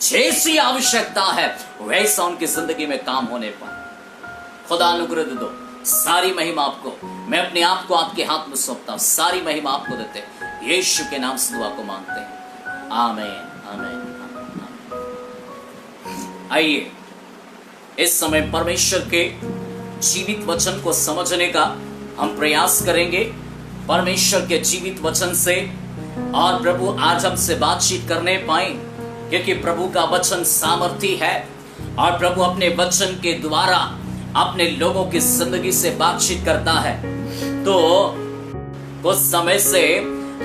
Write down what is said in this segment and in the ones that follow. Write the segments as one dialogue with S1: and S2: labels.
S1: जैसी आवश्यकता है वैसा उनकी जिंदगी में काम होने पर खुदा अनुग्रह दे दो। सारी महिमा आपको, मैं अपने आप को आपके हाथ में सौंपता हूं। सारी महिमा आपको देते हैं, यीशु के नाम से दुआ को मांगते हैं, आमीन आमीन। आइए इस समय परमेश्वर के जीवित वचन को समझने का हम प्रयास करेंगे। परमेश्वर के जीवित वचन से और प्रभु आज हमसे बातचीत करने पाए, क्योंकि प्रभु का वचन सामर्थी है और प्रभु अपने वचन के द्वारा अपने लोगों की जिंदगी से बातचीत करता है। तो कुछ समय से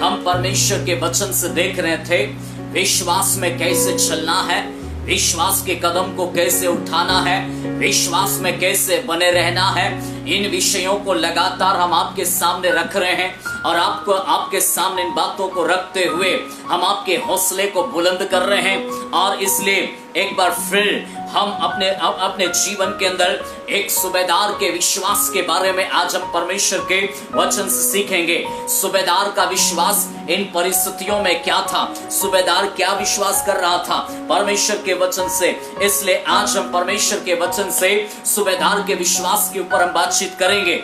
S1: हम परमेश्वर के वचन से देख रहे थे विश्वास में कैसे चलना है, विश्वास के कदम को कैसे उठाना है, विश्वास में कैसे बने रहना है। इन विषयों को लगातार हम आपके सामने रख रहे हैं और आपको आपके सामने इन बातों को रखते हुए हम आपके हौसले को बुलंद कर रहे हैं। और इसलिए एक बार फिर हम अपने जीवन के अंदर एक सूबेदार के विश्वास के बारे में आज हम परमेश्वर के वचन से सीखेंगे। सूबेदार का विश्वास इन परिस्थितियों में क्या था, सूबेदार क्या विश्वास कर रहा था परमेश्वर के वचन से। इसलिए आज हम परमेश्वर के वचन से सूबेदार के विश्वास के ऊपर हम बातचीत करेंगे।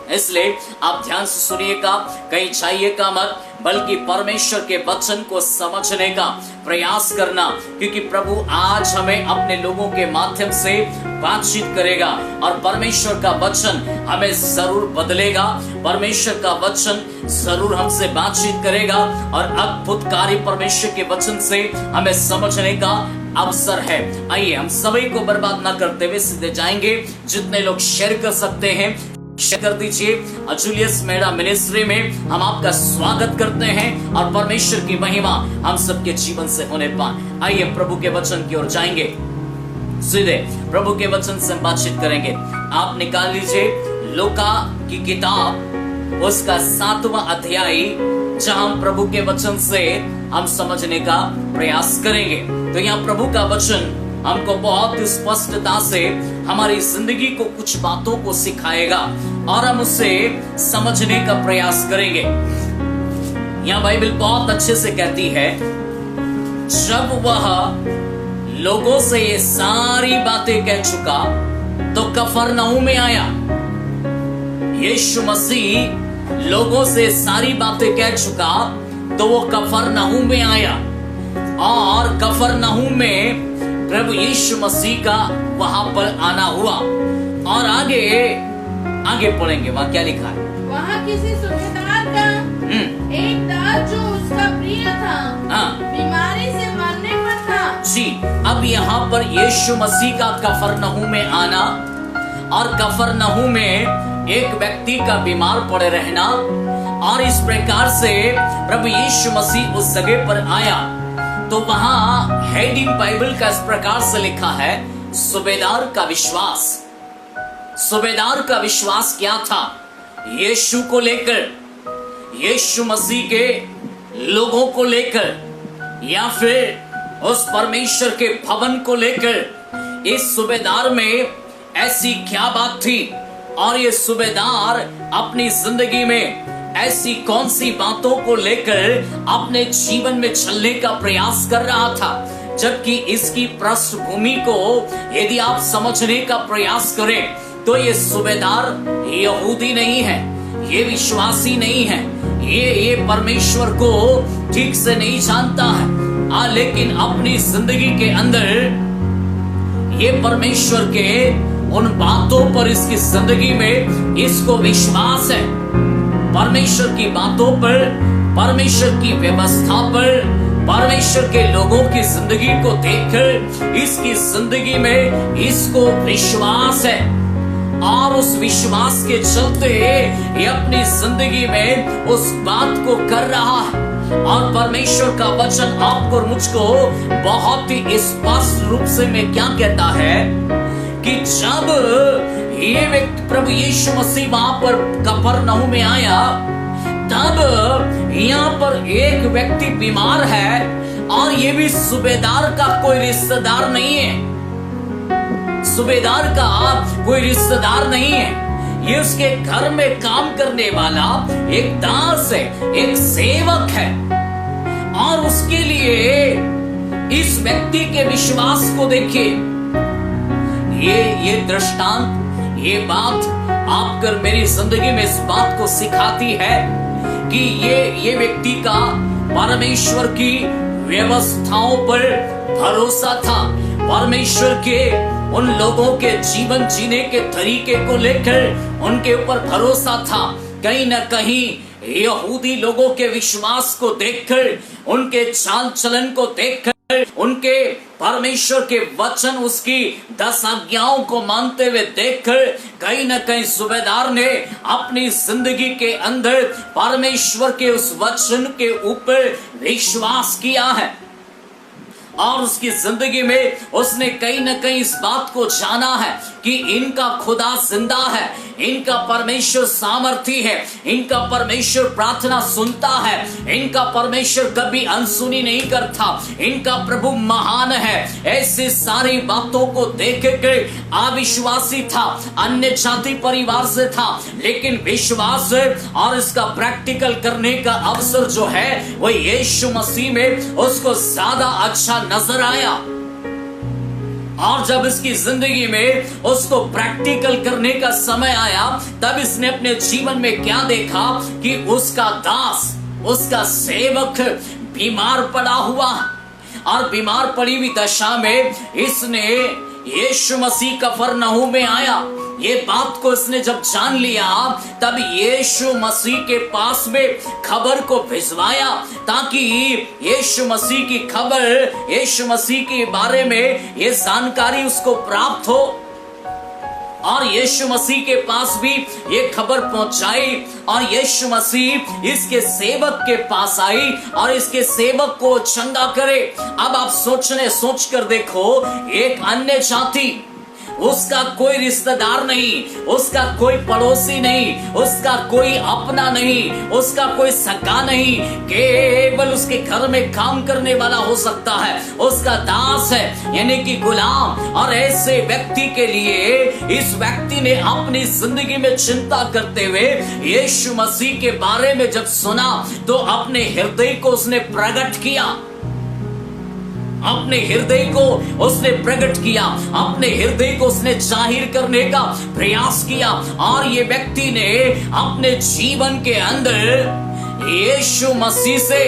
S1: इसलिए आप ध्यान से सुनिएगा, कहीं जाइएगा मत, बल्कि परमेश्वर के वचन को समझने का प्रयास करना, क्योंकि प्रभु आज हमें अपने लोगों के माध्यम से बातचीत करेगा और परमेश्वर का वचन हमें जरूर बदलेगा। परमेश्वर का वचन जरूर हमसे बातचीत करेगा और अद्भुत कार्य परमेश्वर के वचन से हमें समझने का अवसर है। आइए हम सभी को बर्बाद न करते हुए सीधे जाएंगे। जितने लोग शेयर कर सकते हैं शेयर कर दीजिए। जूलियस मेडा मिनिस्ट्री में हम आपका स्वागत करते हैं और परमेश्वर की महिमा हम सबके जीवन से होने पाए। आइए प्रभु के वचन की ओर जाएंगे, सीधे प्रभु के वचन से हम बातचीत करेंगे। आप निकाल लीजिए लूका की किताब, उसका 7वां अध्याय, जहां प्रभु के वचन से हम समझने का प्रयास करेंगे। तो यहाँ प्रभु का वचन हमको बहुत स्पष्टता से हमारी जिंदगी को कुछ बातों को सिखाएगा और हम उसे समझने का प्रयास करेंगे। यहाँ बाइबल बहुत अच्छे से कहती है, जब वह लोगों से ये सारी बातें कह चुका तो कफरनहूम में आया। यीशु मसीह लोगों से सारी बातें कह चुका तो वो कफरनहूम में आया और कफरनहूम में प्रभु यीशु मसीह का वहां पर आना हुआ। और आगे पढ़ेंगे, वहां क्या लिखा है।
S2: वहां किसी सूबेदार का एक दास जो उसका प्रिय था, बीमारी से मरने पर था।
S1: जी, अब यहाँ पर यीशु मसीह का कफरनहूम में आना और कफरनहूम में एक व्यक्ति का बीमार पड़े रहना, और इस प्रकार से प्रभु यीशु मसीह उस जगह पर आया। तो वहां हेडिंग बाइबल का इस प्रकार से लिखा है, सूबेदार का विश्वास। सूबेदार का विश्वास क्या था? यीशु को लेकर, यीशु मसीह के लोगों को लेकर, या फिर उस परमेश्वर के भवन को लेकर। इस सूबेदार में ऐसी क्या बात थी और ये सूबेदार अपनी जिंदगी में ऐसी कौन सी बातों को लेकर अपने जीवन में चलने का प्रयास कर रहा था, जबकि इसकी पृष्ठभूमि को यदि आप समझने का प्रयास करें तो ये सूबेदार यहूदी नहीं है, ये विश्वासी नहीं है, ये परमेश्वर को ठीक से नहीं जानता है। लेकिन अपनी जिंदगी के अंदर ये परमेश्वर के उन बातों पर, इसकी जिंदगी में इसको विश्वास है। परमेश्वर की बातों पर, परमेश्वर की व्यवस्था पर, परमेश्वर के लोगों की जिंदगी को देखकर इसकी जिंदगी में इसको विश्वास है और उस विश्वास के चलते ये अपनी जिंदगी में उस बात को कर रहा है। और परमेश्वर का वचन आपको और मुझको बहुत ही स्पष्ट रूप से में क्या कहता है कि जब ये व्यक्ति प्रभु यीशु मसीह वहां पर कफरनहूम में आया, तब यहाँ पर एक व्यक्ति बीमार है और ये भी सूबेदार का कोई रिश्तेदार नहीं है। सूबेदार का कोई रिश्तेदार नहीं है, ये उसके घर में काम करने वाला एक दास है, एक सेवक है। और उसके लिए इस व्यक्ति के विश्वास को देखिए। ये दृष्टांत, ये बात आपकर मेरी जिंदगी में इस बात को सिखाती है कि ये व्यक्ति का परमेश्वर की व्यवस्थाओं पर भरोसा था। परमेश्वर के उन लोगों के जीवन जीने के तरीके को लेकर उनके ऊपर भरोसा था। कहीं न कहीं यहूदी लोगों के विश्वास को देखकर, उनके चाल चलन को देखकर, उनके परमेश्वर के वचन, उसकी 10 आज्ञाओं को मानते हुए देखकर कहीं न कहीं सूबेदार ने अपनी जिंदगी के अंदर परमेश्वर के उस वचन के ऊपर विश्वास किया है और उसकी जिंदगी में उसने कहीं न कहीं इस बात को जाना है कि इनका खुदा जिंदा है, इनका परमेश्वर सामर्थी है, इनका परमेश्वर प्रार्थना सुनता है, इनका परमेश्वर कभी अनसुनी नहीं करता, इनका प्रभु महान है। ऐसी सारी बातों को देख के अविश्वासी था, अन्य जाति परिवार से था, लेकिन विश्वास और इसका प्रैक्टिकल करने का अवसर जो है वो यीशु मसीह में उसको ज्यादा अच्छा नजर आया। और जब इसकी जिंदगी में उसको प्रैक्टिकल करने का समय आया, तब इसने अपने जीवन में क्या देखा कि उसका दास, उसका सेवक बीमार पड़ा हुआ, और बीमार पड़ी हुई दशा में इसने यीशु मसीह कफरनहूम में आया। ये बात को इसने जब जान लिया, तब यीशु मसीह के पास में खबर को भिजवाया ताकि यीशु मसीह की खबर, यीशु मसीह के बारे में ये जानकारी उसको प्राप्त हो और यीशु मसीह के पास भी ये खबर पहुंचाई। और यीशु मसीह इसके सेवक के पास आई और इसके सेवक को चंगा करे। अब आप सोच कर देखो, एक अन्य जाति, उसका कोई रिश्तेदार नहीं, उसका कोई पड़ोसी नहीं, उसका कोई अपना नहीं, उसका कोई सगा नहीं, केवल उसके घर में काम करने वाला हो सकता है, उसका दास है, यानी कि गुलाम। और ऐसे व्यक्ति के लिए इस व्यक्ति ने अपनी जिंदगी में चिंता करते हुए यीशु मसीह के बारे में जब सुना, तो अपने हृदय को उसने प्रकट किया, अपने हृदय को उसने प्रकट किया, अपने हृदय को उसने जाहिर करने का प्रयास किया। और ये व्यक्ति ने अपने जीवन के अंदर यीशु मसीह से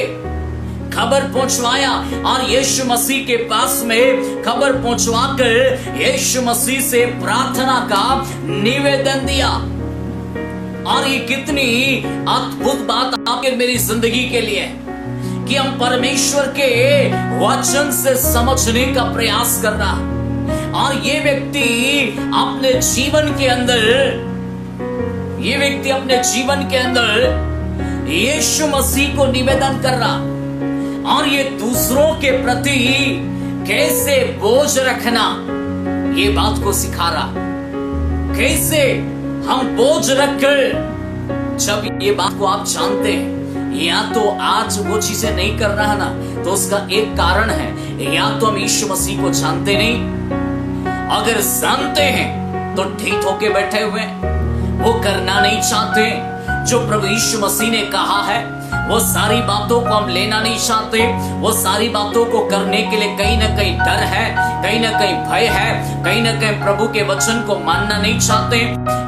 S1: खबर पहुंचवाया और यीशु मसीह के पास में खबर पहुंचवाकर यीशु मसीह से प्रार्थना का निवेदन दिया। और ये कितनी अद्भुत बात आपके मेरी जिंदगी के लिए कि हम परमेश्वर के वचन से समझने का प्रयास कर रहा। और ये व्यक्ति अपने जीवन के अंदर यीशु मसीह को निवेदन कर रहा और ये दूसरों के प्रति कैसे बोझ रखना, ये बात को सिखा रहा। कैसे हम बोझ रखकर, जब ये बात को आप जानते हैं, या तो आज वो चीजें नहीं कर रहा ना, तो उसका एक कारण है, या तो हम यीशु मसीह को जानते नहीं, अगर जानते हैं तो ठीक होके बैठे हुए, वो करना नहीं चाहते जो प्रभु यीशु मसीह ने कहा है, वो सारी बातों को हम लेना नहीं चाहते, वो सारी बातों को करने के लिए कहीं ना कहीं डर है, कहीं ना कहीं भय है, कहीं ना कहीं प्रभु के वचन को मानना नहीं चाहते।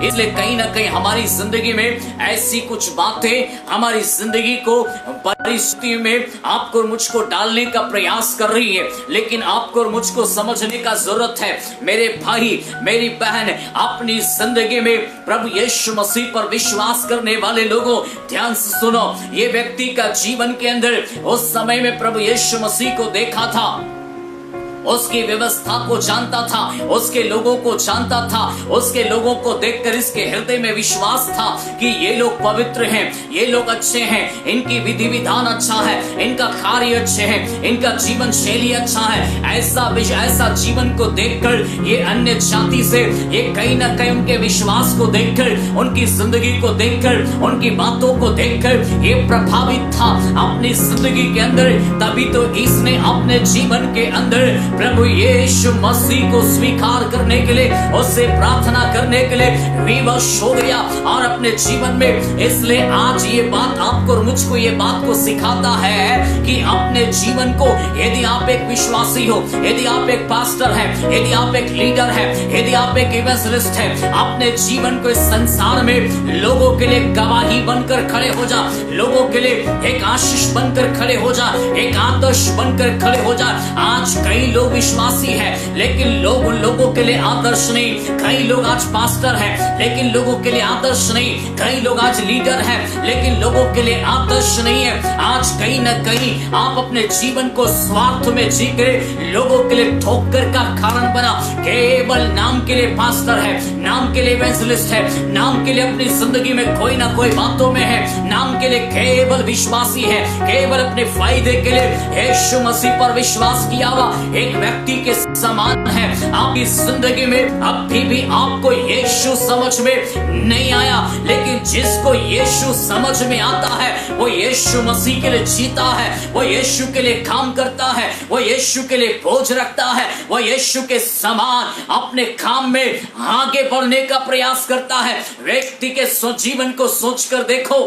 S1: इसलिए कहीं ना कहीं हमारी जिंदगी में ऐसी कुछ बातें हमारी जिंदगी को परिस्थिति में आपको और मुझको डालने का प्रयास कर रही है, लेकिन आपको और मुझको समझने का जरूरत है। मेरे भाई, मेरी बहन, अपनी जिंदगी में प्रभु यीशु मसीह पर विश्वास करने वाले लोगों, ध्यान से सुनो। ये व्यक्ति का जीवन के अंदर उस समय में प्रभु यीशु मसीह को देखा था, उसकी व्यवस्था को जानता था, उसके लोगों को जानता था, उसके लोगों को देखकर इसके हृदय में विश्वास था कि ये लोग पवित्र हैं, ये लोग अच्छे हैं, इनकी विधि विधान अच्छा है, इनका कार्य अच्छे हैं, इनका जीवन शैली अच्छा है। ऐसा जीवन को देखकर ये अन्य जाति से, ये कहीं ना कहीं उनके विश्वास को देखकर, उनकी जिंदगी को देखकर, उनकी बातों को देखकर ये प्रभावित था अपनी जिंदगी के अंदर। तभी तो इसने अपने जीवन के अंदर प्रभु यीशु मसीह को स्वीकार करने के लिए, उससे प्रार्थना करने के लिए विवश हो गया और अपने जीवन में। इसलिए आज ये बात आपको और मुझको ये बात को सिखाता है कि अपने जीवन को, यदि आप एक विश्वासी हो, यदि आप एक पास्टर है, यदि आप एक लीडर है, यदि आप एक इवेंजलिस्ट है, अपने जीवन को इस संसार में लोगों के लिए गवाही बनकर खड़े हो जा, लोगों के लिए एक आशीष बनकर खड़े हो जा, एक आदर्श बनकर खड़े हो जा। आज कई लोग विश्वासी है लेकिन लोग उन लोगों के लिए आदर्श नहीं। कई लोग आज पास्टर है लेकिन लोगों के लिए आदर्श नहीं। कई लोग आज लीडर है लेकिन लोगों के लिए आदर्श नहीं है। आज कहीं न कहीं आप अपने जीवन को स्वार्थ में जी के लोगों के लिए ठोकर का कारण बना। केवल नाम के लिए पास्टर है, नाम के लिए इवेंजलिस्ट है, नाम के लिए अपनी जिंदगी में कोई ना कोई बातों में है, नाम के लिए केवल विश्वासी है, केवल अपने फायदे के लिए यीशु मसीह पर विश्वास किया हुआ एक व्यक्ति के समान है। आपकी जिंदगी में अभी भी आपको यीशु समझ में नहीं आया, लेकिन जिसको यीशु समझ में आता है वो यीशु मसीह के लिए जीता है, वो यीशु के लिए काम करता है, वो यीशु के लिए बोझ रखता है, वो यीशु के समान अपने काम में आगे बढ़ने का प्रयास करता है। व्यक्ति के जीवन को सोचकर देखो।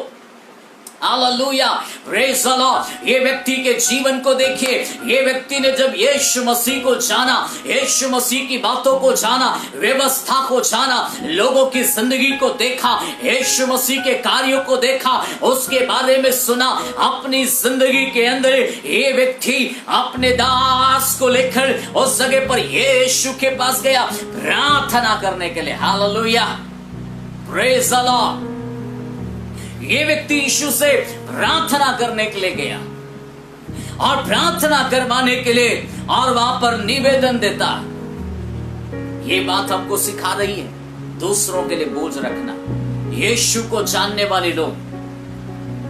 S1: Hallelujah, praise the Lord. ये व्यक्ति के जीवन को देखिए। ये व्यक्ति ने जब यीशु मसीह को जाना, यीशु मसीह की बातों को जाना, व्यवस्था को जाना, लोगों की जिंदगी को देखा, यीशु मसीह के कार्यों को देखा, उसके बारे में सुना, अपनी जिंदगी के अंदर ये व्यक्ति अपने दास को लेकर उस जगह पर यीशु के पास गया प्रार्थना करने के लिए। Hallelujah, praise the Lord. ये व्यक्ति यीशु से प्रार्थना करने के लिए गया और प्रार्थना करवाने के लिए और वहां पर निवेदन देता। ये बात हमको सिखा रही है दूसरों के लिए बोझ रखना। यीशु को जानने वाले लोग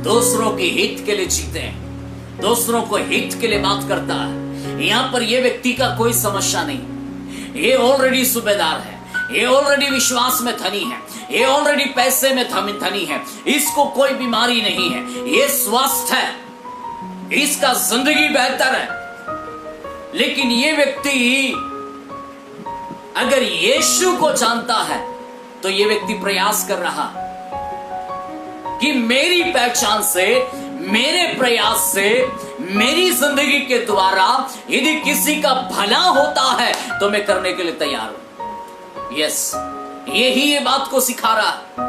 S1: दूसरों के हित के लिए जीते हैं, दूसरों को हित के लिए बात करता है। यहां पर ये व्यक्ति का कोई समस्या नहीं। ये ऑलरेडी सूबेदार है, ये ऑलरेडी विश्वास में धनी है, ये ऑलरेडी पैसे में धनी है, इसको कोई बीमारी नहीं है, ये स्वस्थ है, इसका जिंदगी बेहतर है। लेकिन ये व्यक्ति अगर यीशु को जानता है तो ये व्यक्ति प्रयास कर रहा कि मेरी पहचान से, मेरे प्रयास से, मेरी जिंदगी के द्वारा यदि किसी का भला होता है तो मैं करने के लिए तैयार हूं। यस, यही ये बात को सिखा रहा।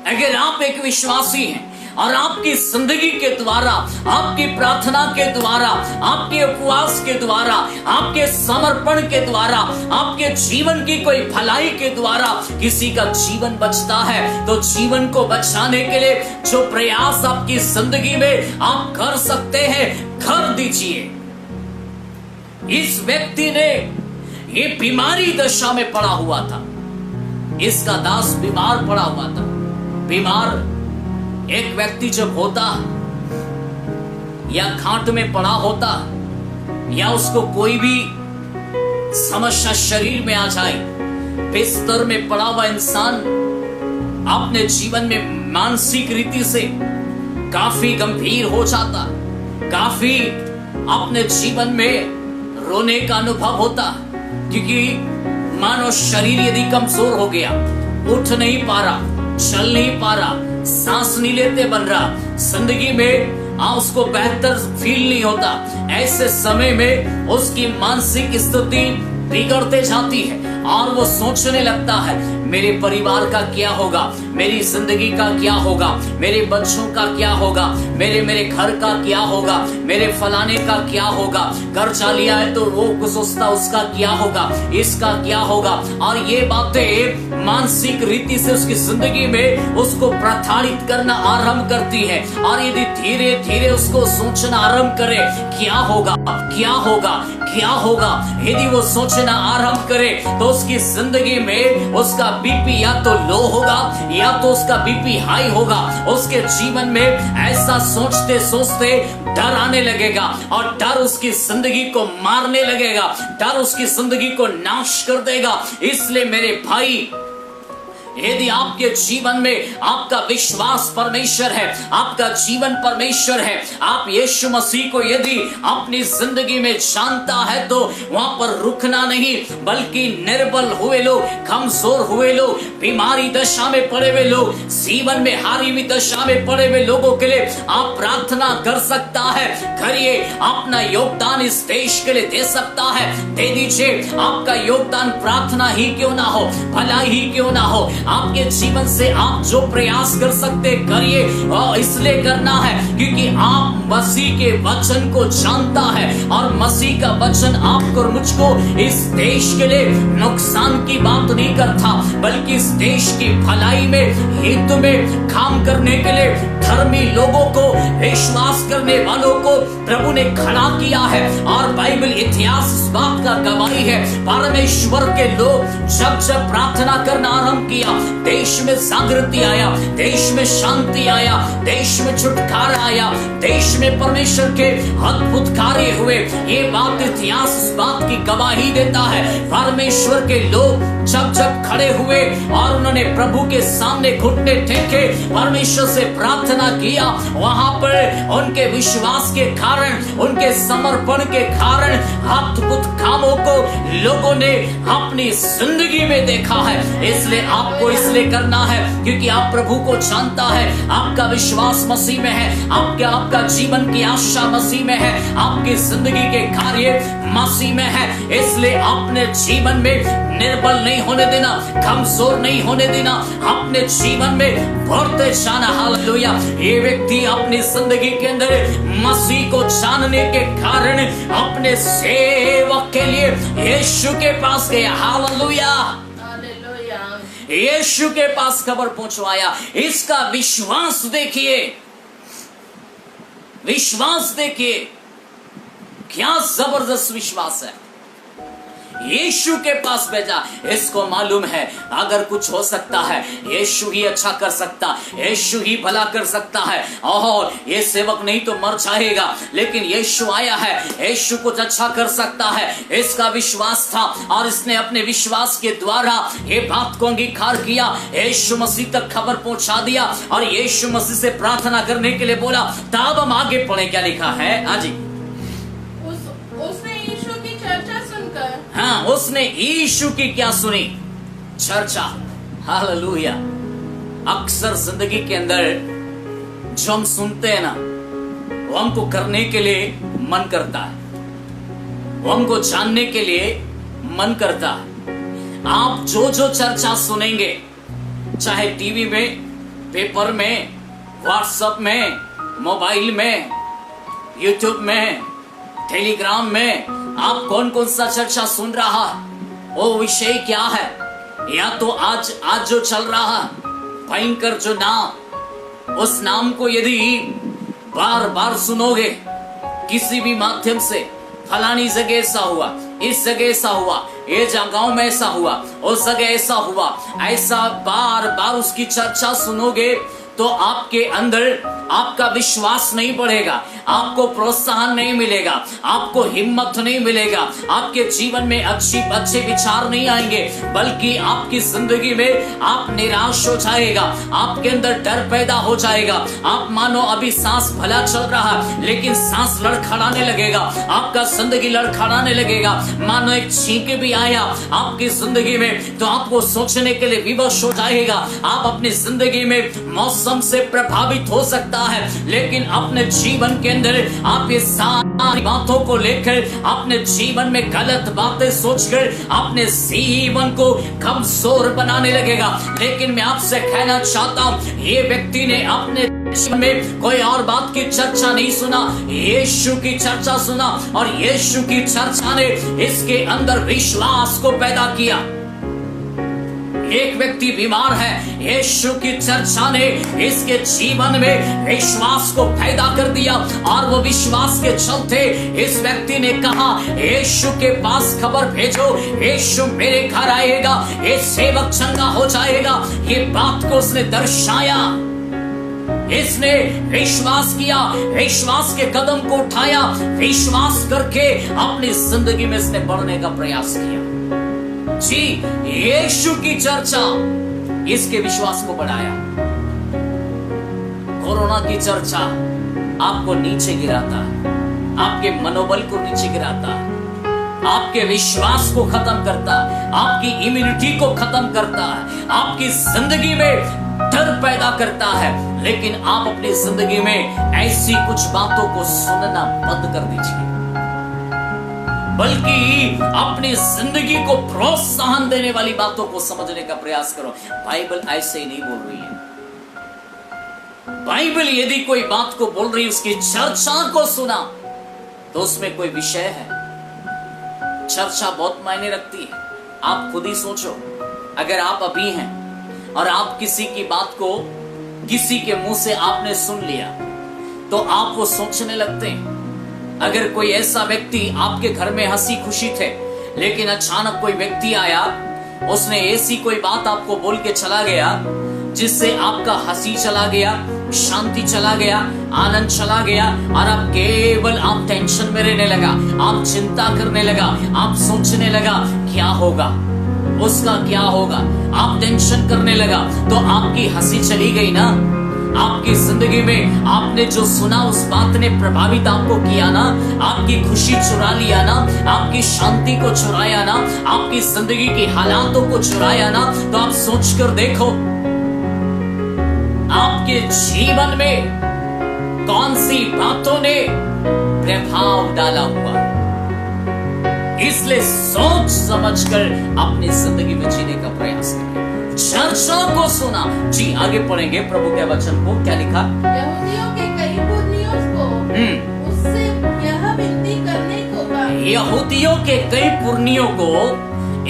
S1: अगर आप एक विश्वासी हैं और आपकी जिंदगी के द्वारा, आपकी प्रार्थना के द्वारा, आपके उपवास के द्वारा, आपके समर्पण के द्वारा, आपके जीवन की कोई भलाई के द्वारा किसी का जीवन बचता है तो जीवन को बचाने के लिए जो प्रयास आपकी जिंदगी में आप कर सकते हैं, कर दीजिए। इस व्यक्ति ने ये बीमारी दशा में पड़ा हुआ था। इसका दास बीमार पड़ा हुआ था। बीमार एक व्यक्ति जब होता या खाट में पड़ा होता या उसको कोई भी समस्या शरीर में आ जाए, बिस्तर में पड़ा हुआ इंसान अपने जीवन में मानसिक रीति से काफी गंभीर हो जाता, काफी अपने जीवन में रोने का अनुभव होता, क्योंकि मानो शरीर यदि कमजोर हो गया, उठ नहीं पा रहा, चल नहीं पा रहा, सांस नहीं लेते बन रहा, जिंदगी में उसको बेहतर फील नहीं होता। ऐसे समय में उसकी मानसिक स्थिति बिगड़ते जाती है और वो सोचने लगता है मेरे परिवार का क्या होगा, मेरी जिंदगी का क्या होगा, मेरे बच्चों का क्या होगा, मेरे घर का क्या होगा, मेरे फलाने का क्या होगा, कर्जा लिया है तो वो सोचता उसका क्या होगा, इसका क्या होगा। और ये बातें मानसिक रीति से उसकी जिंदगी में उसको प्रताड़ित करना आरंभ करती है। और यदि धीरे धीरे उसको सोचना आरंभ करे क्या होगा, क्या होगा, क्या होगा, यदि वो सोचना आरंभ करे तो उसकी जिंदगी में उसका बीपी या तो लो होगा या तो उसका बीपी हाई होगा। उसके जीवन में ऐसा सोचते सोचते डर आने लगेगा और डर उसकी जिंदगी को मारने लगेगा, डर उसकी जिंदगी को नाश कर देगा। इसलिए मेरे भाई, यदि आपके जीवन में आपका विश्वास परमेश्वर है, आपका जीवन परमेश्वर है, आप यीशु मसीह को यदि अपनी जिंदगी में जानता है तो वहां पर रुकना नहीं, बल्कि निर्बल हुए लोग, कमजोर हुए लोग, बीमारी दशा में पड़े हुए लोग, जीवन में हारी हुई दशा में पड़े हुए लोगों के लिए आप प्रार्थना कर सकता है। करिए, अपना योगदान इस देश के लिए दे सकता है, दे दीजिए। आपका योगदान प्रार्थना ही क्यों ना हो, भला ही क्यों ना हो, आपके जीवन से आप जो प्रयास कर सकते करिए। और इसलिए करना है क्योंकि आप मसीह के वचन को जानता है और मसीह का वचन आपको और मुझको इस देश के लिए नुकसान की बात नहीं करता, बल्कि इस देश की भलाई में, हित में काम करने के लिए धर्मी लोगों को, विश्वास करने वालों को प्रभु ने खड़ा किया है। और बाइबल इतिहास इस बात का गवाही है, परमेश्वर के लोग जब जब प्रार्थना करना आरंभ किया, देश में जागृति आया, देश में शांति आया, देश में छुटकारा आया, देश में परमेश्वर के अद्भुत कार्य हुए। ये बात इतिहास इस बात की गवाही देता है। परमेश्वर के लोग जब जब खड़े हुए और उन्होंने प्रभु के सामने घुटने टेके परमेश्वर से प्रार्थना किया, वहां पर उनके विश्वास के कारण, उनके समर्पण के कारण अद्भुत कामों को लोगों ने अपनी जिंदगी में देखा है। इसलिए आपको इसलिए करना है क्योंकि आप प्रभु को जानता है, आपका विश्वास मसीह में है, आपका जीवन की आशा मसीह में है, आपकी जिंदगी के कार्य मसीह में है। इसलिए अपने जीवन में निर्बल नहीं होने देना, कमजोर नहीं होने देना, अपने जीवन में बढ़ते जाना। हालेलुया। ये व्यक्ति अपनी जिंदगी के अंदर मसीह को जानने के कारण अपने सेवक के लिए यीशु के पास गया। हालेलुया। यीशु के पास खबर पहुंचवाया। इसका विश्वास देखिए, विश्वास देखिए, क्या जबरदस्त विश्वास है। यीशु के पास भेजा। इसको मालूम है अगर कुछ हो सकता है यीशु ही अच्छा कर सकता, यीशु ही भला कर सकता है। और ये सेवक नहीं तो मर जाएगा, लेकिन यीशु आया है, यीशु कुछ अच्छा कर सकता है, इसका विश्वास था। और इसने अपने विश्वास के द्वारा ये बात को अंगीकार किया, यीशु मसीह तक खबर पहुंचा दिया और यीशु मसीह से प्रार्थना करने के लिए बोला। तब हम आगे पढ़े, क्या लिखा है? हाँ जी, हाँ, उसने यीशु की क्या सुनी? चर्चा। हालेलुया। अक्सर जिंदगी के अंदर जो हम सुनते हैं ना, वो हमको करने के लिए मन करता है, वो हमको जानने के लिए मन करता है। आप जो जो चर्चा सुनेंगे, चाहे टीवी में, पेपर में, व्हाट्सएप में, मोबाइल में, यूट्यूब में, टेलीग्राम में, आप कौन कौन सा चर्चा सुन रहा, वो विषय क्या है? या तो आज जो चल रहा भयंकर जो नाम, उस नाम को यदि बार बार सुनोगे किसी भी माध्यम से, फलानी जगह ऐसा हुआ, इस जगह ऐसा हुआ, ये जगहों में ऐसा हुआ, उस जगह ऐसा हुआ, ऐसा बार बार उसकी चर्चा सुनोगे तो आपके अंदर आपका विश्वास नहीं बढ़ेगा, आपको प्रोत्साहन नहीं मिलेगा, आपको हिम्मत नहीं मिलेगा, आपके जीवन में अच्छे विचार नहीं आएंगे, बल्कि आपकी जिंदगी में आप निराश हो जाएगा, आपके अंदर डर पैदा हो जाएगा। आप मानो अभी सांस भला चल रहा लेकिन सांस लड़खड़ाने लगेगा, आपका जिंदगी लड़खड़ाने लगेगा। मानो एक छींके भी आया आपकी जिंदगी में तो आपको सोचने के लिए विवश हो जाएगा। आप अपनी जिंदगी में मौसम से प्रभावित हो सकता है, लेकिन अपने जीवन के अंदर आप ये सारी बातों को लेकर अपने जीवन में गलत बातें सोचकर अपने जीवन को कमजोर बनाने लगेगा। लेकिन मैं आपसे कहना चाहता हूं, ये व्यक्ति ने अपने जीवन में कोई और बात की चर्चा नहीं सुना, यीशु की चर्चा सुना और यीशु की चर्चा ने इसके अंदर विश्वास को पैदा किया। एक व्यक्ति बीमार है, यीशु की चर्चा ने इसके जीवन में विश्वास को पैदा कर दिया और वो विश्वास के चलते इस व्यक्ति ने कहा, यीशु के पास खबर भेजो, यीशु मेरे घर आएगा, ये सेवक चंगा हो जाएगा। ये बात को उसने दर्शाया, इसने विश्वास किया, विश्वास के कदम को उठाया, विश्वास करके अपनी जिंदगी में इसने बढ़ने का प्रयास किया। जी, यीशु की चर्चा इसके विश्वास को बढ़ाया। कोरोना की चर्चा आपको नीचे गिराता है, आपके मनोबल को नीचे गिराता है, आपके विश्वास को खत्म करता है, आपकी इम्यूनिटी को खत्म करता है, आपकी जिंदगी में डर पैदा करता है। लेकिन आप अपनी जिंदगी में ऐसी कुछ बातों को सुनना बंद कर दीजिए, बल्कि अपनी जिंदगी को प्रोत्साहन देने वाली बातों को समझने का प्रयास करो। बाइबल ऐसे ही नहीं बोल रही है। बाइबल यदि कोई बात को बोल रही है, उसकी चर्चा को सुना तो उसमें कोई विषय है। चर्चा बहुत मायने रखती है। आप खुद ही सोचो, अगर आप अभी हैं और आप किसी की बात को किसी के मुंह से आपने सुन लिया तो आप वो सोचने लगते हैं। अगर कोई ऐसा व्यक्ति आपके घर में हंसी खुशी थे, लेकिन अचानक कोई व्यक्ति आया, उसने ऐसी कोई बात आपको बोल के चला गया जिससे आपका हंसी चला गया, शांति चला गया, आनंद चला गया, और आप केवल आप टेंशन में रहने लगा, आप चिंता करने लगा, आप सोचने लगा क्या होगा, उसका क्या होगा, आप टेंशन करने लगा, तो आपकी हंसी चली गई ना। आपकी जिंदगी में आपने जो सुना उस बात ने प्रभावित आपको किया ना, आपकी खुशी चुरा लिया ना, आपकी शांति को चुराया ना, आपकी जिंदगी की हालातों को चुराया ना। तो आप सोच कर देखो आपके जीवन में कौन सी बातों ने प्रभाव डाला हुआ। इसलिए सोच समझकर अपनी जिंदगी में जीने का प्रयास करें। चर्चा को सुना। जी आगे पढ़ेंगे प्रभु के वचन को। क्या लिखा?
S2: यहूदियों के कई पुरनियों को उससे यह विनती करने को कहा।
S1: यहूदियों के कई पुरनियों को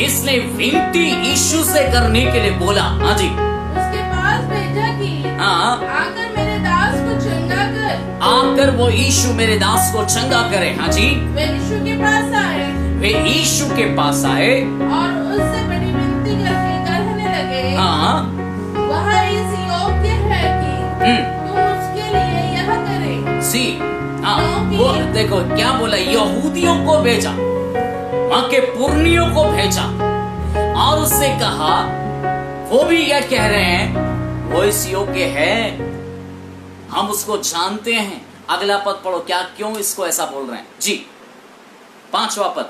S1: इसने विनती यीशु से करने के लिए बोला। हाँ जी,
S2: उसके पास भेजा कि आकर मेरे दास को चंगा कर।
S1: आकर वो यीशु मेरे दास को चंगा करे। हाँ जी,
S2: वे यीशु के पास आए।
S1: वे यीशु के पास आए
S2: और उससे बड़ी विनती करके कहने लगे, वह इस योग्य है कि तुम उसके लिए यह करे।
S1: सी वो देखो क्या बोला, यहूदियों को भेजा, वहां के पुरनियों को भेजा, और उससे कहा, वो भी यह कह रहे हैं वो इस योग्य है, हम उसको जानते हैं। अगला पद पढ़ो, क्या क्यों इसको ऐसा बोल रहे हैं? जी 5वां पद,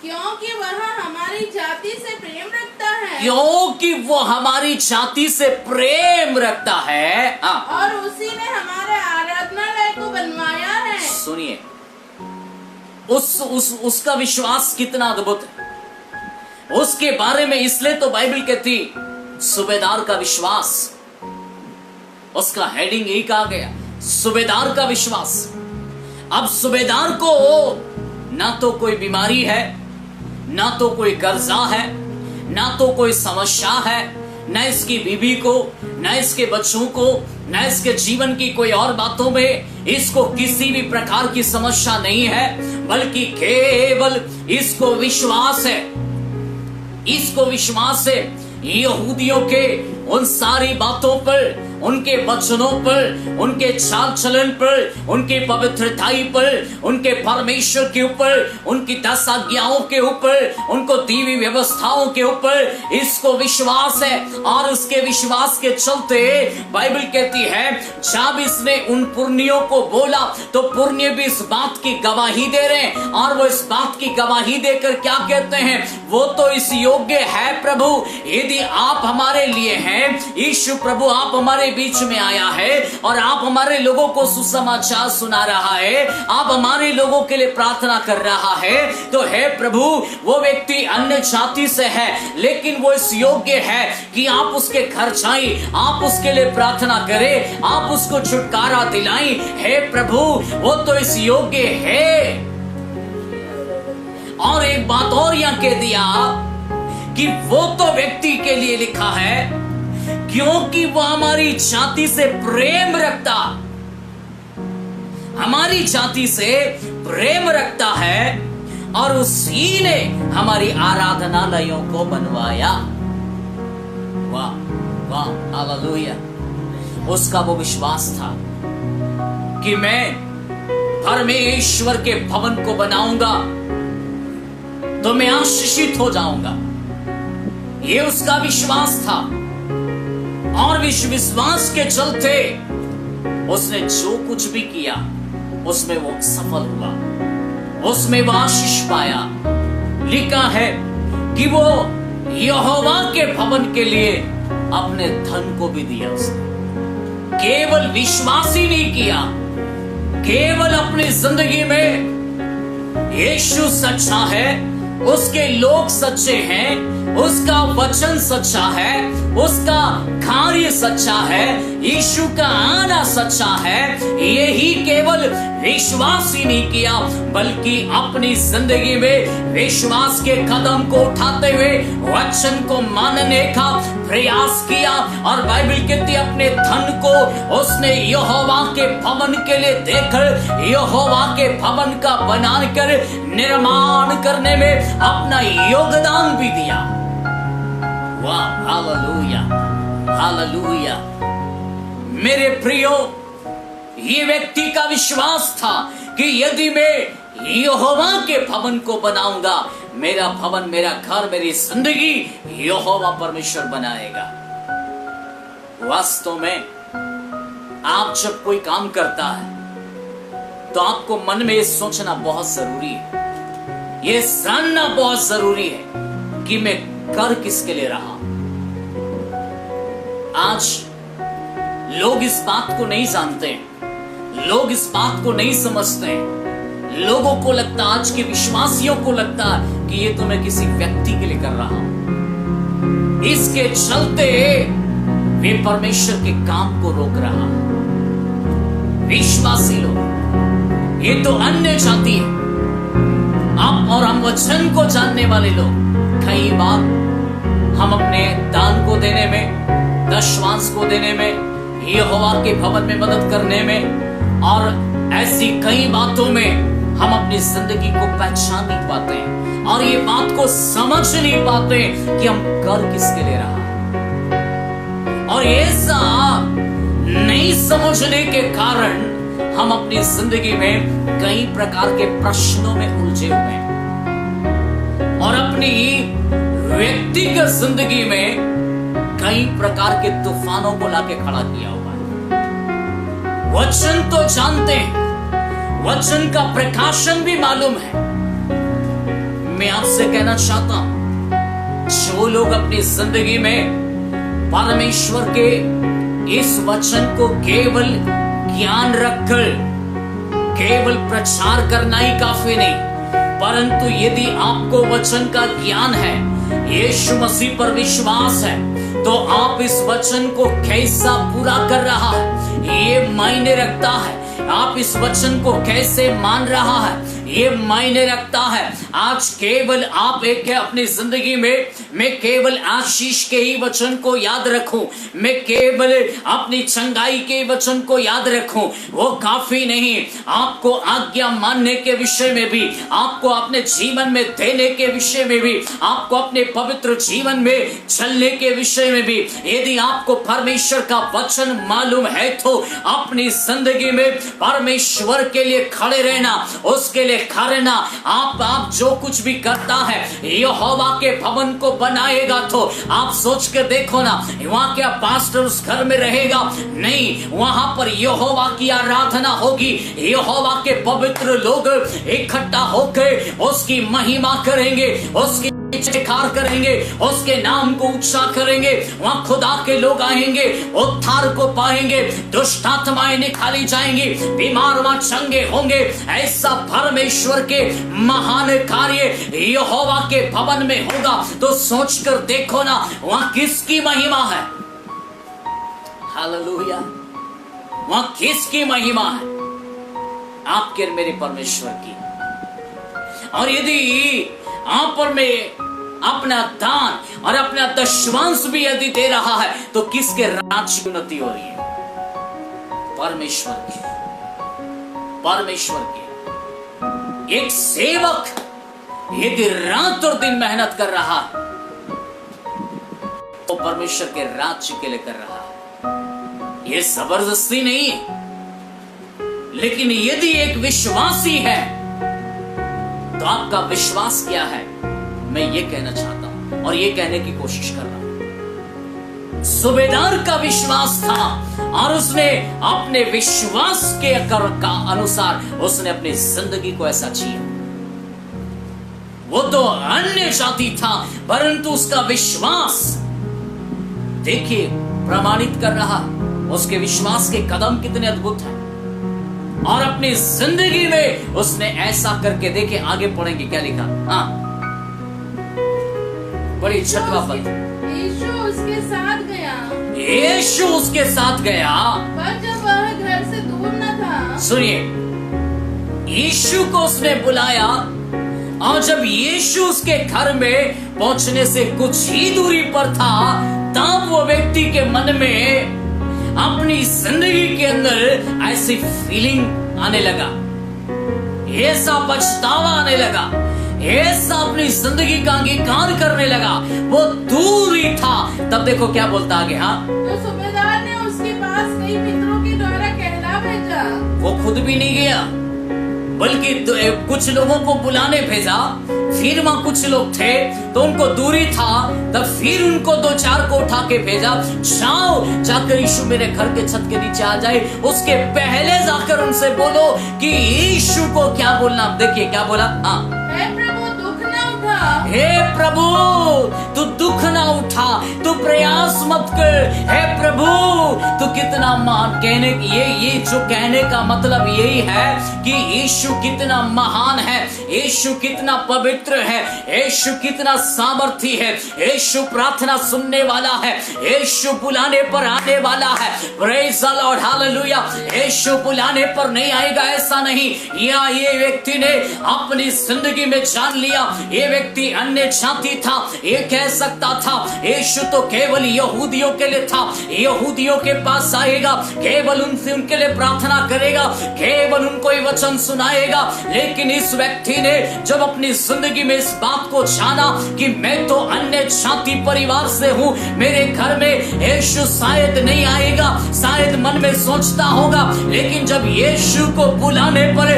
S2: क्योंकि वह हमारी जाति से प्रेम रखता है।
S1: क्योंकि वो हमारी जाति से प्रेम रखता है।
S2: और उसी ने हमारे आराधनालय को बनवाया है।
S1: सुनिए, उसका विश्वास कितना अद्भुत है। उसके बारे में इसलिए तो बाइबल कहती सूबेदार का विश्वास, उसका हेडिंग यही कहा गया, सूबेदार का विश्वास। अब सूबेदार को ना तो कोई बीमारी है, ना तो कोई कर्जा है, ना तो कोई समस्या है, ना इसकी बीवी को, ना इसके बच्चों को, ना इसके जीवन की कोई और बातों में इसको किसी भी प्रकार की समस्या नहीं है, बल्कि केवल इसको विश्वास है। इसको विश्वास है यहूदियों के उन सारी बातों पर, उनके वचनों पर, उनके चाल चलन पर, उनके पवित्रताई पर, उनके परमेश्वर के ऊपर, उनकी 10 आज्ञाओं के ऊपर, उनको दी हुई व्यवस्थाओं के ऊपर इसको विश्वास है। और उसके विश्वास के चलते बाइबल कहती है, जब इसने उन पुरनियों को बोला तो पुरनिय भी इस बात की गवाही दे रहे हैं। और वो इस बात की गवाही देकर क्या कहते हैं? वो तो इस योग्य है प्रभु, यदि आप हमारे लिए हैं। यीशु प्रभु आप हमारे बीच में आया है और आप हमारे लोगों को सुसमाचार सुना रहा है, आप हमारे लोगों के लिए प्रार्थना कर रहा है। तो हे प्रभु, वो व्यक्ति अन्य जाति से है, लेकिन वो इस योग्य है कि आप उसके घर जाएं, आप उसके लिए प्रार्थना करें, आप उसको छुटकारा दिलाएं। हे प्रभु, वो तो इस योग्य है। और एक बात और यहां कह दिया कि वो तो व्यक्ति के लिए लिखा है क्योंकि वो हमारी जाति से प्रेम रखता, हमारी जाति से प्रेम रखता है, और उसी ने हमारी आराधनालयों को बनवाया। वाह वाह, हालेलुया। उसका वो विश्वास था कि मैं परमेश्वर के भवन को बनाऊंगा तो मैं आशीषित हो जाऊंगा। ये उसका विश्वास था। और विश्वास के चलते उसने जो कुछ भी किया उसमें वो सफल हुआ, उसमें वो आशीष पाया। लिखा है कि वो यहोवा के भवन के लिए अपने धन को भी दिया। उसने केवल विश्वास ही नहीं किया, केवल अपनी जिंदगी में यीशु सच्चा है, उसके लोग सच्चे हैं, उसका वचन सच्चा है, उसका कार्य सच्चा है, यीशु का आना सच्चा है। यही केवल विश्वास ही नहीं किया बल्कि अपनी जिंदगी में विश्वास के कदम को उठाते हुए वचन को मानने का प्रयास किया। और बाइबल कहती है अपने धन को उसने यहोवा के भवन के लिए देकर यहोवा के भवन का बनाकर निर्माण करने में अपना योगदान भी दिया। वाह, हालेलुया, हालेलुया। मेरे प्रियो, ये व्यक्ति का विश्वास था कि यदि मैं यहोवा के भवन को बनाऊंगा, मेरा भवन, मेरा घर, मेरी जिंदगी यहोवा परमेश्वर बनाएगा। वास्तव में आप जब कोई काम करता है तो आपको मन में सोचना बहुत जरूरी है, ये जानना बहुत जरूरी है कि मैं कर किसके लिए रहा। आज लोग इस बात को नहीं जानते हैं, लोग इस बात को नहीं समझते हैं। लोगों को लगता, आज के विश्वासियों को लगता है कि ये तो मैं किसी व्यक्ति के लिए कर रहा हूं, इसके चलते वे परमेश्वर के काम को रोक रहा है। विश्वासी लोग, ये तो अन्य जाति है। आप और हम वचन को जानने वाले लोग कई बार हम अपने दान को देने में, दशवांश को देने में, यहोवा के भवन में मदद करने में और ऐसी कई बातों में हम अपनी जिंदगी को पहचान नहीं पाते हैं और ये बात को समझ नहीं पाते कि हम कर किसके लिए रहा। और ऐसा नहीं समझने के कारण हम अपनी जिंदगी में कई प्रकार के प्रश्नों में उलझे हुए हैं और अपनी व्यक्तिगत जिंदगी में कई प्रकार के तूफानों को लाके खड़ा किया हुआ है। वचन तो जानते हैं, वचन का प्रकाशन भी मालूम है। मैं आपसे कहना चाहता हूं, जो लोग अपनी जिंदगी में परमेश्वर के इस वचन को केवल ज्ञान रखकर केवल प्रचार करना ही काफी नहीं, परंतु यदि आपको वचन का ज्ञान है, यीशु मसीह पर विश्वास है, तो आप इस वचन को कैसा पूरा कर रहा है ये मायने रखता है। आप इस वचन को कैसे मान रहा है ये मायने रखता है। आज केवल आप एक है अपनी जिंदगी में, मैं केवल आशीष के ही वचन को याद रखूं, मैं केवल अपनी चंगाई के वचन को याद रखूं, वो काफी नहीं। आपको आज्ञा मानने के विषय में भी, आपको अपने जीवन में देने के विषय में भी, आपको अपने पवित्र जीवन में चलने के विषय में भी यदि आपको परमेश्वर का वचन मालूम है तो अपनी जिंदगी में परमेश्वर के लिए खड़े रहना, उसके लिए करना। आप जो कुछ भी करता है यहोवा के भवन को बनाएगा तो आप सोच के देखो ना, वहां क्या पास्टर उस घर में रहेगा? नहीं, वहां पर यहोवा की आराधना होगी, यहोवा के पवित्र लोग इकट्ठा होकर उसकी महिमा करेंगे, उसकी जयकार करेंगे, उसके नाम को ऊंचा करेंगे। वहां खुदा के लोग आएंगे, उद्धार को पाएंगे, दुष्ट आत्माएं निकाली जाएंगी, बीमार वहां चंगे होंगे। ऐसा परमेश्वर के महान कार्य यहोवा के भवन में होगा तो सोचकर देखो ना, वहां किसकी महिमा है? हालेलुया। वहां किसकी महिमा है? आपके और मेरे परमेश्वर की। और यदि आप और मैं अपना दान और अपना दशवांश भी यदि दे रहा है तो किसके राज्य की उन्नति हो रही है? परमेश्वर की, परमेश्वर की। एक सेवक यदि रात और दिन मेहनत कर रहा है तो परमेश्वर के राज्य के लिए कर रहा है। यह जबरदस्ती नहीं है, लेकिन यदि एक विश्वासी है तो आपका विश्वास क्या है? मैं ये कहना चाहता हूं और ये कहने की कोशिश कर रहा हूं। सूबेदार का विश्वास था और उसने अपने विश्वास के का अनुसार उसने अपनी जिंदगी को ऐसा जिया। वो तो अन्य जाति था परंतु उसका विश्वास देखिए प्रमाणित कर रहा, उसके विश्वास के कदम कितने अद्भुत हैं। और अपनी जिंदगी में उसने ऐसा करके देखे। आगे पढ़ेंगे क्या लिखा। हाँ, बड़ी छठवां पद।
S2: यीशु उसके साथ गया।
S1: यीशु उसके साथ गया,
S2: पर जब वह घर से दूर न था।
S1: सुनिए, यीशु को उसने बुलाया और जब यीशु उसके घर में पहुंचने से कुछ ही दूरी पर था, तब वो व्यक्ति के मन में अपनी जिंदगी के अंदर ऐसी फीलिंग आने लगा, ऐसा पछतावा आने लगा, ऐसा अपनी जिंदगी का अंगीकार करने लगा। वो दूर ही था। तब देखो क्या बोलता आगे। हाँ,
S2: तो सूबेदार ने उसके पास कई मित्रों के द्वारा कहला भेजा। वो
S1: खुद भी नहीं गया बल्कि कुछ लोगों को बुलाने भेजा। फिर वहां कुछ लोग थे तो उनको दूरी था, तब फिर उनको 2-4 को उठा के भेजा, जाओ जाकर यीशु मेरे घर के छत के नीचे आ जाए। उसके पहले जाकर उनसे बोलो कि यीशु को क्या बोलना। देखिए क्या बोला। हाँ,
S2: हे प्रभु दुख न उठा।
S1: हे प्रभु तू दुख ना उठा, तू प्रयास मत कर। हे प्रभु तू कितना महान। कहने ये जो कहने का मतलब यही है कि यीशु कितना महान है, यीशु कितना पवित्र है, यीशु कितना सामर्थी है, यीशु प्रार्थना सुनने वाला है, यीशु बुलाने पर आने वाला है। Praise the lord, hallelujah. Yeshu बुलाने पर नहीं आएगा ऐसा नहीं। ये व्यक्ति ने अपनी जिंदगी में जान लिया, ये व्यक्ति अन्य जाति था। ये कह सकता था यीशु तो केवल यहूदियों के लिए था, यहूदियों के पास आएगा, केवल उनसे उनके लिए प्रार्थना करेगा, केवल उनको ये वचन सुनाएगा। लेकिन इस व्यक्ति ने जब अपनी जिंदगी में इस बात को जाना कि मैं तो अन्य जाति परिवार से हूँ, मेरे घर में यीशु शायद नहीं आएगा, शायद मन में सोचता होगा। लेकिन जब यीशु को बुलाने पर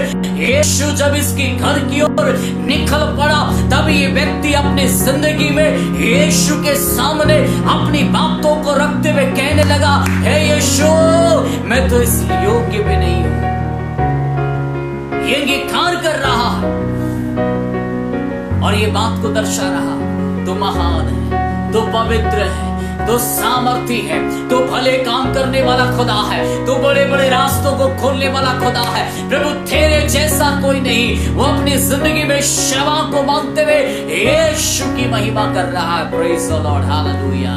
S1: यीशु जब इसकी घर की ओर निकल पड़ा, तब ये व्यक्ति अपनी जिंदगी में यीशु के सामने अपनी बातों को रखते हुए कहने लगा, हे यीशु मैं तो इस योग्य भी नहीं हूं। ये अंगीकार कर रहा है और ये बात को दर्शा रहा, तो महान है, तो पवित्र है, तो सामर्थी है, तो भले काम करने वाला खुदा है, तो बड़े बड़े रास्तों को खोलने वाला खुदा है। प्रभु तेरे जैसा कोई नहीं। वो अपनी जिंदगी में क्षमा को मांगते हुए यीशु की महिमा कर रहा है। Praise the lord, hallelujah.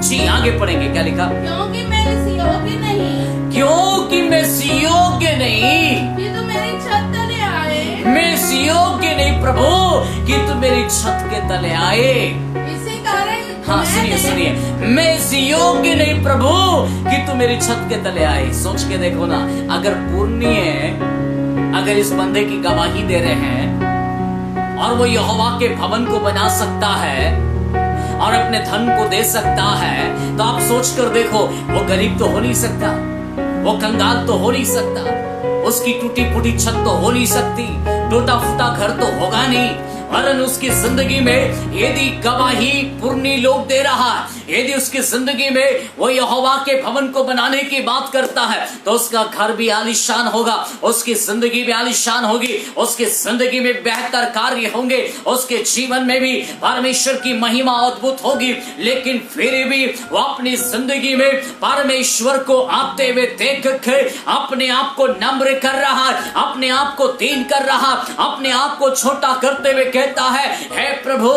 S1: जी आगे पढ़ेंगे क्या लिखा।
S2: क्योंकि मैं इस योग्य नहीं,
S1: क्योंकि मैं इस योग्य नहीं
S2: कि तू मेरी छत तले आए।
S1: मैं इस योग्य नहीं प्रभु कि तू मेरी छत के तले आए।
S2: इसी कारण
S1: हाँ सुनिए, मैं इस योग्य नहीं प्रभु कि तू मेरी छत के तले आए। सोच के देखो ना, अगर पुण्य अगर इस बंदे की गवाही दे रहे हैं और वो यहोवा के भवन को बना सकता है और अपने धन को दे सकता है, तो आप सोच कर देखो, वो गरीब तो हो नहीं सकता, वो कंगाल तो हो नहीं सकता, उसकी टूटी फूटी छत तो हो नहीं सकती, टूटा फूटा घर तो होगा नहीं। वरन उसकी जिंदगी में यदि गवाही पुण्य लोग दे रहा है, यदि उसकी जिंदगी में वो यहोवा के भवन को बनाने की बात करता है, तो उसका घर भी आलीशान होगा, उसकी जिंदगी भी आलीशान होगी, उसकी जिंदगी में बेहतर कार्य होंगे, उसके जीवन में भी परमेश्वर की महिमा अद्भुत होगी। लेकिन फिर भी वो अपनी जिंदगी में परमेश्वर को आते हुए देख के अपने आप को नम्र कर रहा है, अपने आप को दीन कर रहा, अपने आप को छोटा करते हुए कहता है, हे प्रभु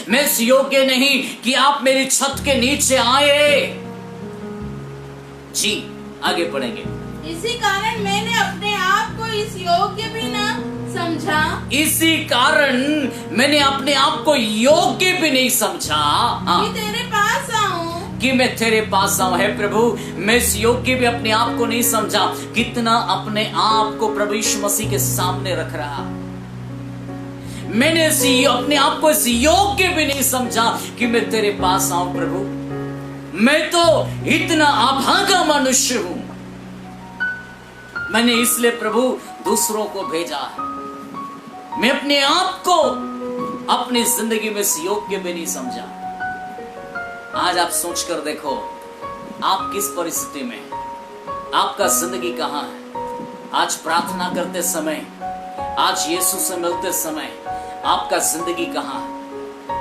S1: मैं इस योग्य नहीं कि आप मेरी छत के नीचे आए। जी आगे पढ़ेंगे।
S2: इसी कारण मैंने अपने आप को इस योग्य भी न समझा।
S1: इसी कारण मैंने अपने आप को योग्य भी नहीं समझा
S2: कि तेरे पास आऊं,
S1: कि मैं तेरे पास आऊं। है प्रभु मैं इस योग्य भी अपने आप को नहीं समझा। कितना अपने आप को प्रभु यीशु मसीह के सामने रख रहा। मैंने अपने आप को इस योग्य भी नहीं समझा कि मैं तेरे पास आऊं प्रभु। मैं तो इतना अभागा मनुष्य हूं। मैंने इसलिए प्रभु दूसरों को भेजा है। मैं अपने आप को अपनी जिंदगी में इस योग्य भी नहीं समझा। आज आप सोच कर देखो, आप किस परिस्थिति में, आपका जिंदगी कहाँ है। आज प्रार्थना करते समय, आज यीशु से मिलते समय आपका जिंदगी कहाँ है,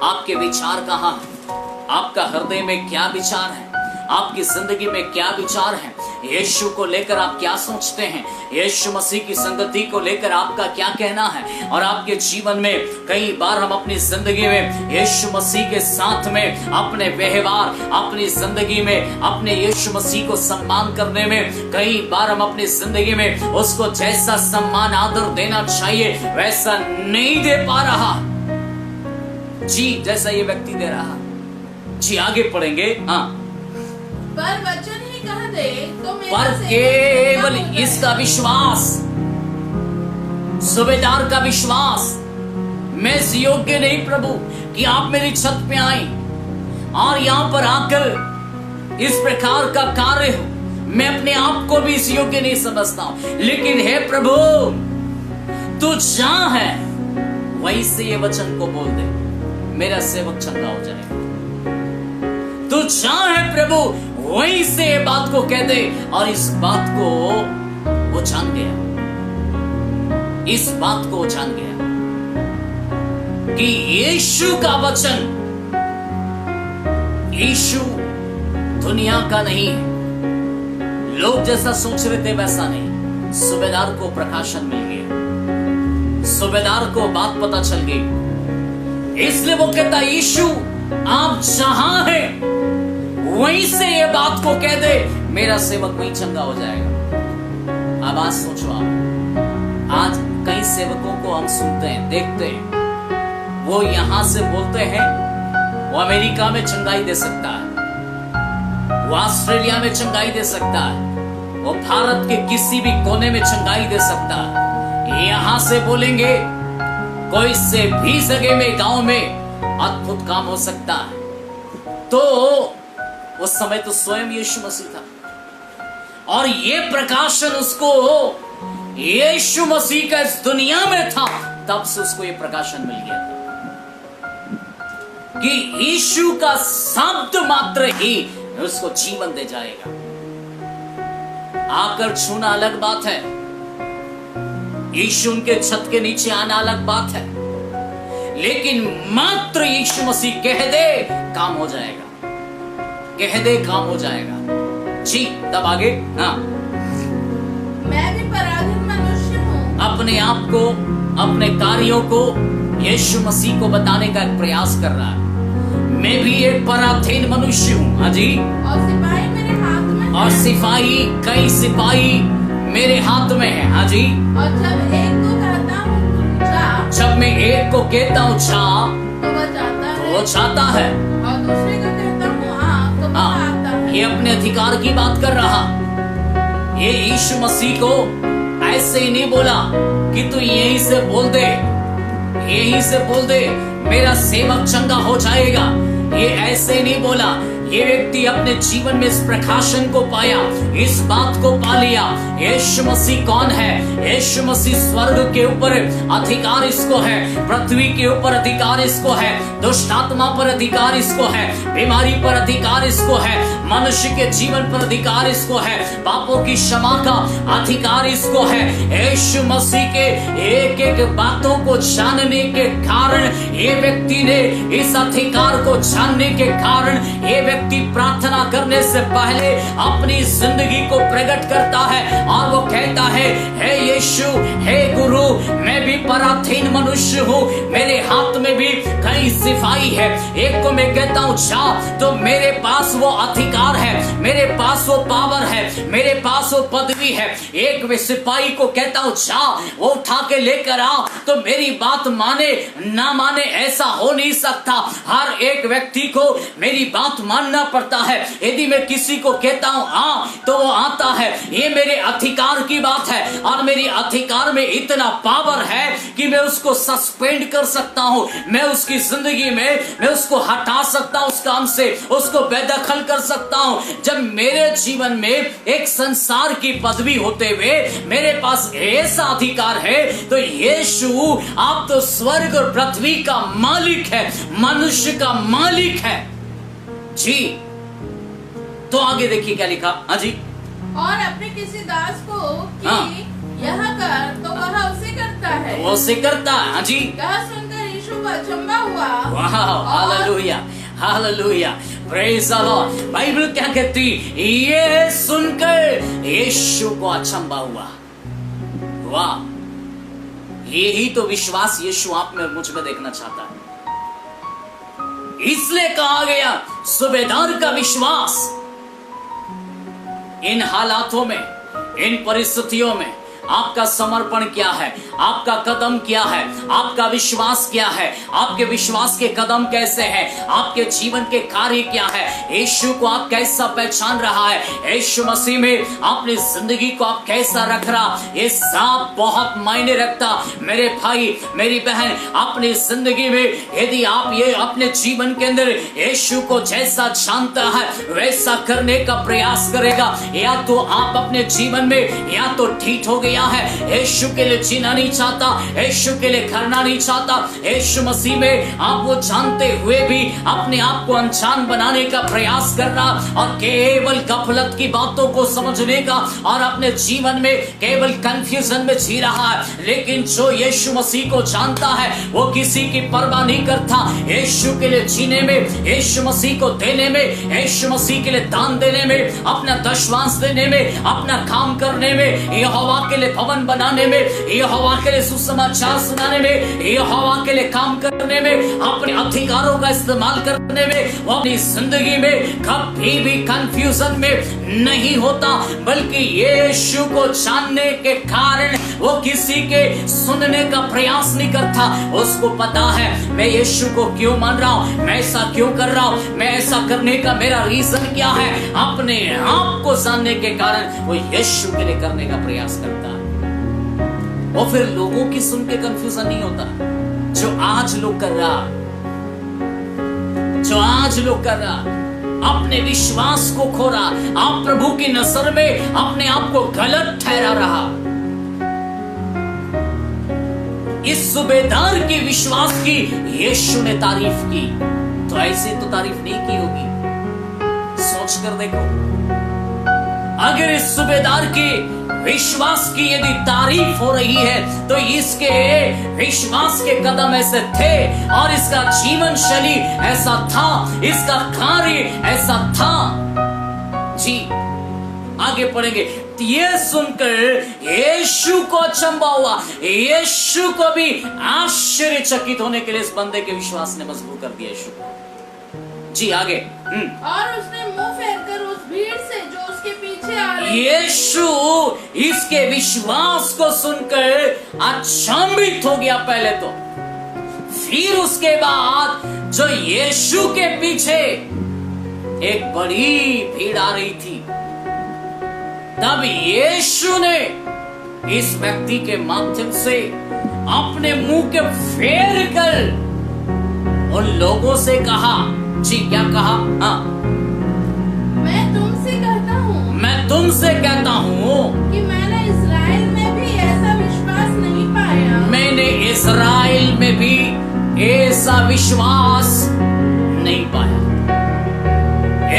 S1: आपके विचार कहाँ है, आपका हृदय में क्या विचार है, आपकी जिंदगी में क्या विचार है, यीशु को लेकर आप क्या सोचते हैं, यीशु मसीह की संगति को लेकर आपका क्या कहना है। और आपके जीवन में कई बार हम अपनी जिंदगी में यीशु मसीह के साथ में अपने व्यवहार, अपनी जिंदगी में अपने यीशु मसीह को सम्मान करने में कई बार हम अपनी जिंदगी में उसको जैसा सम्मान आदर देना चाहिए वैसा नहीं दे पा रहा जी, जैसा ये व्यक्ति दे रहा जी। आगे पढ़ेंगे। हाँ,
S2: पर वचन ही कह दे तो मेरा
S1: पर केवल इसका विश्वास, सूबेदार का विश्वास, मैं इस योग्य नहीं प्रभु कि आप मेरी छत पे आए और यहाँ पर आकर इस प्रकार का कार्य हो, मैं अपने आप को भी इस योग्य नहीं समझता हूं, लेकिन हे प्रभु तू जहां है वहीं से ये वचन को बोल दे, मेरा सेवक चंगा हो जाएगा। तू जहां है प्रभु वहीं से ये बात को कह दे। और इस बात को वो जान गया, इस बात को वो जान गया कि यीशु का वचन, यीशु दुनिया का नहीं है, लोग जैसा सोच रहे थे वैसा नहीं। सूबेदार को प्रकाशन मिल गया, सूबेदार को बात पता चल गई, इसलिए वो कहता यीशु आप जहां हैं वहीं से ये बात को कह दे, मेरा सेवक वहीं चंगा हो जाएगा। अब आज सोचो, आप आज कई सेवकों को हम सुनते हैं, देखते हैं, वो यहां से बोलते हैं वो अमेरिका में चंगाई दे सकता है, वो ऑस्ट्रेलिया में चंगाई दे सकता है, वो भारत के किसी भी कोने में चंगाई दे सकता है। यहां से बोलेंगे कोई से भी जगह में, गांव में अद्भुत काम हो सकता है। तो उस समय तो स्वयं यीशु मसीह था और ये प्रकाशन उसको यीशु मसीह का इस दुनिया में था, तब से उसको ये प्रकाशन मिल गया कि यीशु का शब्द मात्र ही उसको जीवन दे जाएगा। आकर छूना अलग बात है, यीशु उनके छत के नीचे आना अलग बात है, लेकिन मात्र यीशु मसीह कह दे काम हो जाएगा, कह दे काम हो जाएगा जी। तब आगे, हाँ,
S2: मैं भी पराधीन मनुष्य हूँ।
S1: अपने आप को, अपने कार्यों को यीशु मसीह को बताने का एक प्रयास कर रहा है। मैं भी एक पराधीन मनुष्य हूँ, हाँ जी।
S2: और सिपाही मेरे हाथ में है।
S1: और सिपाही, कई सिपाही मेरे हाथ में है, हाँ जी।
S2: और जब एक को कहता हूँ जा,
S1: जब मैं एक को कहता हूँ जा,
S2: तो वो जाता है,
S1: वो जाता है।
S2: और दूसरे को कहता हूँ आ, तो वो आता है।
S1: ये अपने अधिकार की बात कर रहा। ये यीशु मसीह को ऐसे ही नहीं बोला कि तू यहीं से बोल दे, यहीं से बोल दे मेरा सेवक चंगा हो जाएगा, ये ऐसे नहीं बोला। ये व्यक्ति अपने जीवन में इस प्रकाशन को पाया, इस बात को पा लिया। यीशु मसीह कौन है? यीशु मसीह स्वर्ग के ऊपर अधिकार इसको है, पृथ्वी के ऊपर अधिकार इसको है, दुष्ट आत्मा पर अधिकार इसको है, बीमारी पर अधिकार इसको है, मनुष्य के जीवन पर अधिकार इसको है, पापों की क्षमा का अधिकार इसको है। यीशु मसीह के एक एक बातों को जानने के कारण ये व्यक्ति ने, इस अधिकार को जानने के कारण ये व्यक्ति प्रार्थना करने से पहले अपनी जिंदगी को प्रकट करता है और वो कहता है, हे यीशु, हे गुरु, मैं भी पराधीन मनुष्य हूँ, मेरे हाथ में भी कई सिपाही है। एक को मैं कहता हूँ जा, तो मेरे पास वो अधिकार है, मेरे पास वो पावर है, मेरे पास वो पदवी है। एक वे सिपाही को कहता हूँ जा, वो उठा के लेकर आ, तो मेरी बात माने ना माने ऐसा हो नहीं सकता। हर एक व्यक्ति को मेरी बात मानना पड़ता है। यदि मैं किसी को कहता हूँ आ, तो वो आता है। ये मेरे अधिकार की बात है और मेरी अधिकार में इतना पावर है कि मैं उसको सस्पेंड कर सकता हूँ, मैं उसकी जिंदगी में मैं उसको हटा सकता हूँ, उस काम से उसको बेदखल कर सकता हूँ। जब मेरे जीवन में एक संसार की पदवी होते हुए मेरे पास ऐसा अधिकार है, तो यीशु आप तो स्वर्ग और पृथ्वी का मालिक है, मनुष्य का मालिक है। जी, तो आगे देखिए क्या लिखा। हाँ जी,
S2: और अपने किसी दास को कि
S1: हाँ।
S2: यह कर, तो वह उसे करता है।
S1: वो उसे करता है। हाँ जी,
S2: कहा सुनकर यीशु को अचंभा हुआ।
S1: वाह, hallelujah, hallelujah, praise the Lord. Bible क्या कहती, ये सुनकर यीशु को अचंभा हुआ। वाह, यही तो विश्वास यीशु आप में मुझ में देखना चाहता है। इसलिए कहा गया सूबेदार का विश्वास इन हालातों में, इन परिस्थितियों में आपका समर्पण क्या है, आपका कदम क्या है, आपका विश्वास क्या है, आपके विश्वास के कदम कैसे हैं, आपके जीवन के कार्य क्या है, यीशु को आप कैसा पहचान रहा है, यीशु मसीह में अपनी जिंदगी को आप कैसा रख रहा, ये सब बहुत मायने रखता। मेरे भाई, मेरी बहन, अपनी जिंदगी में यदि आप ये अपने जीवन के अंदर यीशु को जैसा जानता है वैसा करने का प्रयास करेगा, या तो आप अपने जीवन में या तो ठीक हो गया है, यीशु के लिए जीना नहीं चाहता, यीशु के लिए करना नहीं चाहता, यीशु मसीह में आप वो जानते हुए भी अपने आप को अनजान बनाने का प्रयास कर रहा और केवल गफलत की बातों को समझने का और अपने जीवन में केवल कंफ्यूजन में जी रहा है। लेकिन जो यीशु मसीह को जानता है वो किसी की परवाह नहीं करता। यीशु के लिए जीने में, यीशु मसीह को देने में, यीशु मसीह के लिए दान देने में, अपना दशवांश देने में, अपना काम करने में, यहोवा के लिए भवन बनाने में, यहोवा के लिए सुसमाचार सुनाने में, यहोवा के लिए काम करने में, अपने अधिकारों का इस्तेमाल करने में, वो अपनी जिंदगी में कभी भी कंफ्यूजन में नहीं होता, बल्कि यीशु को जानने के कारण वो किसी के सुनने का प्रयास नहीं करता। उसको पता है मैं यीशु को क्यों मान रहा हूं, मैं ऐसा क्यों कर रहा हूं, मैं ऐसा करने का मेरा रीजन क्या है। अपने आप को जानने के कारण वो यीशु के लिए करने का प्रयास करता है। और फिर लोगों की सुन के कंफ्यूजन नहीं होता, जो आज लोग कर रहा, जो आज लोग कर रहा, अपने विश्वास को खो रहा, आप प्रभु की नजर में अपने आप को गलत ठहरा रहा। इस सूबेदार के विश्वास की यीशु ने तारीफ की, तो ऐसे तो तारीफ नहीं की होगी। सोच कर देखो, अगर इस सूबेदार के विश्वास की यदि तारीफ हो रही है तो इसके विश्वास के कदम ऐसे थे और इसका जीवन शैली ऐसा था, इसका कार्य ऐसा था। जी, आगे पढ़ेंगे। ये सुनकर यीशु को अचंभा हुआ, यीशु को भी आश्चर्यचकित होने के लिए इस बंदे के विश्वास ने मजबूर कर दिया यीशु को। जी, आगे।
S2: और उसने मुंह फेरकर उस भीड़ से जो उसके पीछे आ रही,
S1: यीशु इसके विश्वास को सुनकर अचंभित हो गया पहले तो, फिर उसके बाद जो यीशु के पीछे एक बड़ी भीड़ आ रही थी, तब यीशु ने इस व्यक्ति के माध्यम से अपने मुंह के फेर कर उन लोगों से कहा। जी, क्या कहा? हाँ,
S2: मैं तुमसे कहता हूँ,
S1: मैं तुमसे कहता हूँ
S2: कि मैंने इस्राएल में भी ऐसा विश्वास नहीं पाया।
S1: मैंने इस्राएल में भी ऐसा विश्वास नहीं पाया।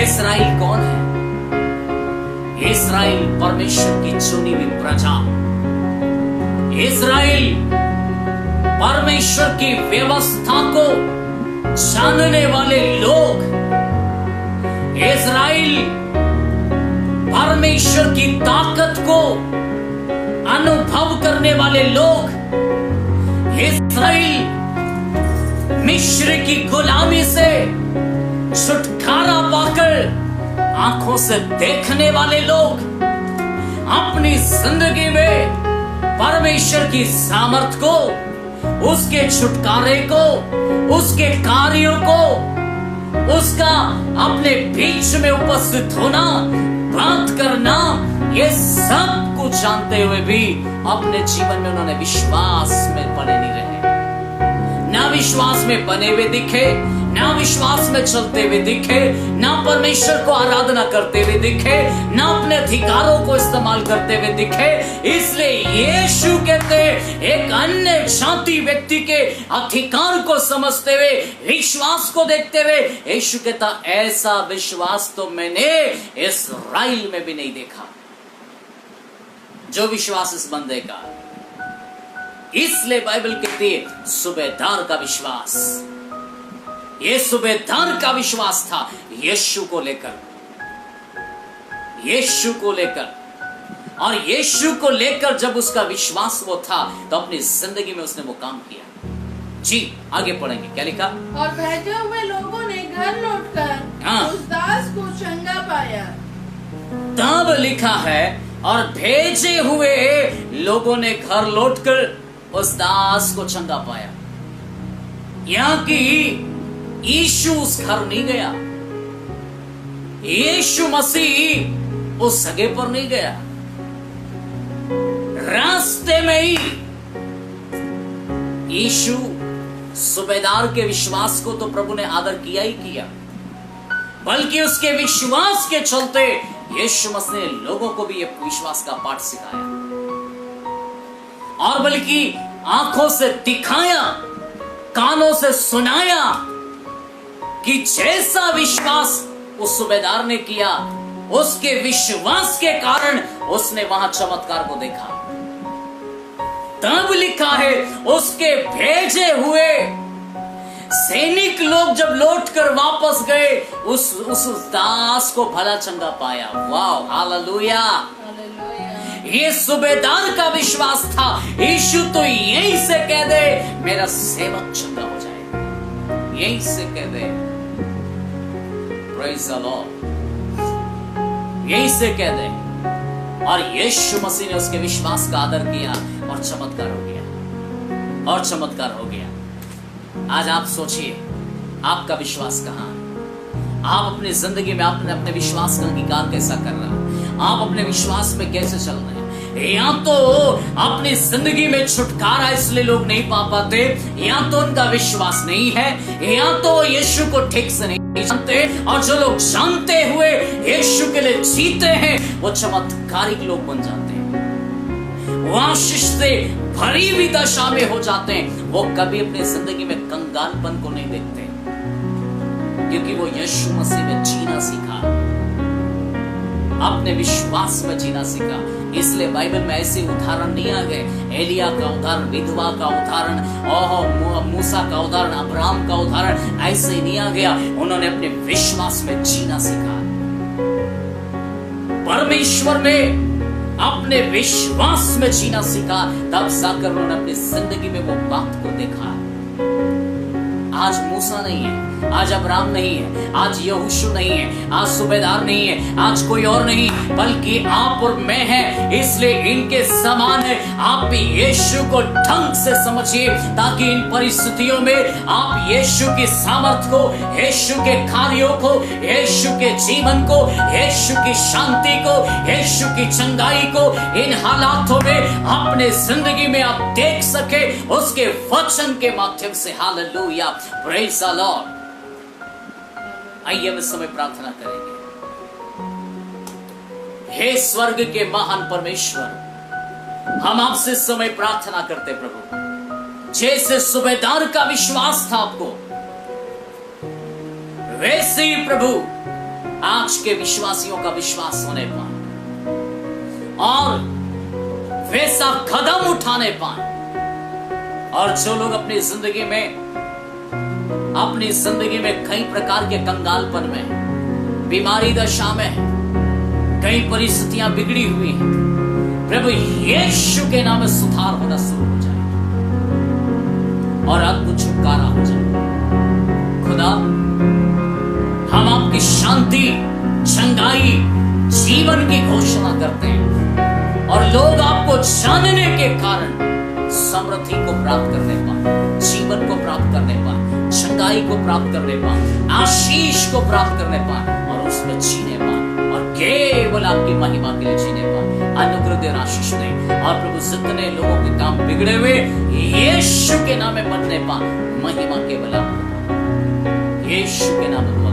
S1: इस्राएल कौन है? इस्राएल परमेश्वर की चुनी हुई प्रजा, इस्राएल परमेश्वर की व्यवस्था को जानने वाले लोग, इस्राएल परमेश्वर की ताकत को अनुभव करने वाले लोग, इस्राएल मिस्र की गुलामी से छुटकारा पाकर आंखों से देखने वाले लोग, अपनी जिंदगी में परमेश्वर की सामर्थ को, उसके छुटकारे को, उसके कार्यों को, उसका अपने बीच में उपस्थित होना, बात करना, ये सब कुछ जानते हुए भी अपने जीवन में उन्होंने विश्वास में पड़े नहीं रहे। ना विश्वास में बने हुए दिखे, ना विश्वास में चलते हुए दिखे, ना परमेश्वर को आराधना करते हुए दिखे, ना अपने अधिकारों को इस्तेमाल करते हुए दिखे। इसलिए यीशु कहते एक अन्य जाति व्यक्ति के अधिकार को समझते हुए, विश्वास को देखते हुए, यीशु कहता ऐसा विश्वास तो मैंने इस्राएल में भी नहीं देखा। जो विश्वास इस बंदे का, इसलिए बाइबल कहती है सूबेदार का विश्वास। ये सूबेदार का विश्वास था यीशु को लेकर, यीशु को लेकर। और यीशु को लेकर जब उसका विश्वास वो था तो अपनी जिंदगी में उसने वो काम किया। जी आगे पढ़ेंगे, क्या लिखा?
S2: और भेजे हुए लोगों ने घर लौटकर उस दास को चंगा पाया।
S1: तब लिखा है और भेजे हुए लोगों ने घर लौटकर उस दास को चंगा पाया। यहां की यीशु उस घर नहीं गया, यीशु मसीह उस जगह पर नहीं गया, रास्ते में ही यीशु सूबेदार के विश्वास को तो प्रभु ने आदर किया ही किया, बल्कि उसके विश्वास के चलते यीशु मसीह ने लोगों को भी यह विश्वास का पाठ सिखाया, और बल्कि आंखों से दिखाया, कानों से सुनाया कि जैसा विश्वास उस सूबेदार ने किया, उसके विश्वास के कारण उसने वहां चमत्कार को देखा। तब लिखा है उसके भेजे हुए सैनिक लोग जब लौटकर वापस गए, उस दास को भला चंगा पाया। वाह, हालेलुया। ये सूबेदार का विश्वास था। यीशु तो यहीं से कह दे मेरा सेवक चंगा हो जाए, यहीं से कह दे, प्रेज़ द लॉर्ड, यहीं से कह दे। और यीशु मसीह ने उसके विश्वास का आदर किया और चमत्कार हो गया, और चमत्कार हो गया। आज आप सोचिए आपका विश्वास कहां है? आप अपनी जिंदगी में आपने अपने विश्वास का अंगीकार कैसा कर रहे हो? आप अपने विश्वास में कैसे चल रहे हैं? या तो अपनी जिंदगी में छुटकारा इसलिए लोग नहीं पा पाते, या तो उनका विश्वास नहीं है, या तो यीशु को ठीक से नहीं जानते, और जो लोग जानते हुए यीशु के लिए जीते हैं वो चमत्कारिक लोग बन जाते हैं, वो आशीष से भरी हुई दशा में हो जाते हैं। वो कभी अपनी जिंदगी में कंगालपन को नहीं देखते, क्योंकि वो यीशु मसीह में जीना सीखा, अपने विश्वास में जीना सीखा। इसलिए बाइबल में ऐसे उदाहरण नहीं आ गए, एलिया का उदाहरण, विधवा का उदाहरण, मूसा का उदाहरण, अब्राहम का उदाहरण ऐसे नहीं आ गया। उन्होंने अपने विश्वास में जीना सीखा, परमेश्वर में अपने विश्वास में जीना सीखा, तब जाकर उन्होंने अपनी जिंदगी में वो बात को देखा। आज मूसा नहीं है, आज अब्राहम नहीं है, आज यहोशू नहीं है, आज सूबेदार नहीं है, आज कोई और नहीं, बल्कि आप और मैं हैं। इसलिए इनके समान है। आप भी यीशु को ढंग से समझिए, ताकि इन परिस्थितियों में आप यीशु की सामर्थ को, यीशु के कार्यों को, यीशु के जीवन को, यीशु की शांति को, यीशु की चंगाई को इन हालातों में अपने जिंदगी में आप देख सके, उसके वचन के माध्यम से। Hallelujah, praise the Lord. आइए हम इस समय प्रार्थना करेंगे। हे स्वर्ग के महान परमेश्वर, हम आपसे इस समय प्रार्थना करते प्रभु, जैसे सूबेदार का विश्वास था आपको, वैसे ही प्रभु आज के विश्वासियों का विश्वास होने पाए और वैसा कदम उठाने पाए। और जो लोग अपनी जिंदगी में कई प्रकार के कंगालपन में, बीमारी दशा में, कई परिस्थितियां बिगड़ी हुई हैं, प्रभु यीशु के नाम में सुधार होना शुरू हो जाए और अद्भुत छुटकारा हो जाए। खुदा, हम आपकी शांति, चंगाई, जीवन की घोषणा करते हैं, और लोग आपको जानने के कारण समृद्धि को प्राप्त करने पाए, जीवन को प्राप्त करने पाए, चंगाई को प्राप्त करने पाए, आशीष को प्राप्त करने पाए, और उसमें जीने पाए, और केवल आपकी महिमा के लिए जीने पाए। अनुग्रह दे, आशीष दे। और प्रभु जितने लोगों के काम बिगड़े हुए यीशु के नाम में बनने पा, महिमा केवल आपको, यीशु के नाम में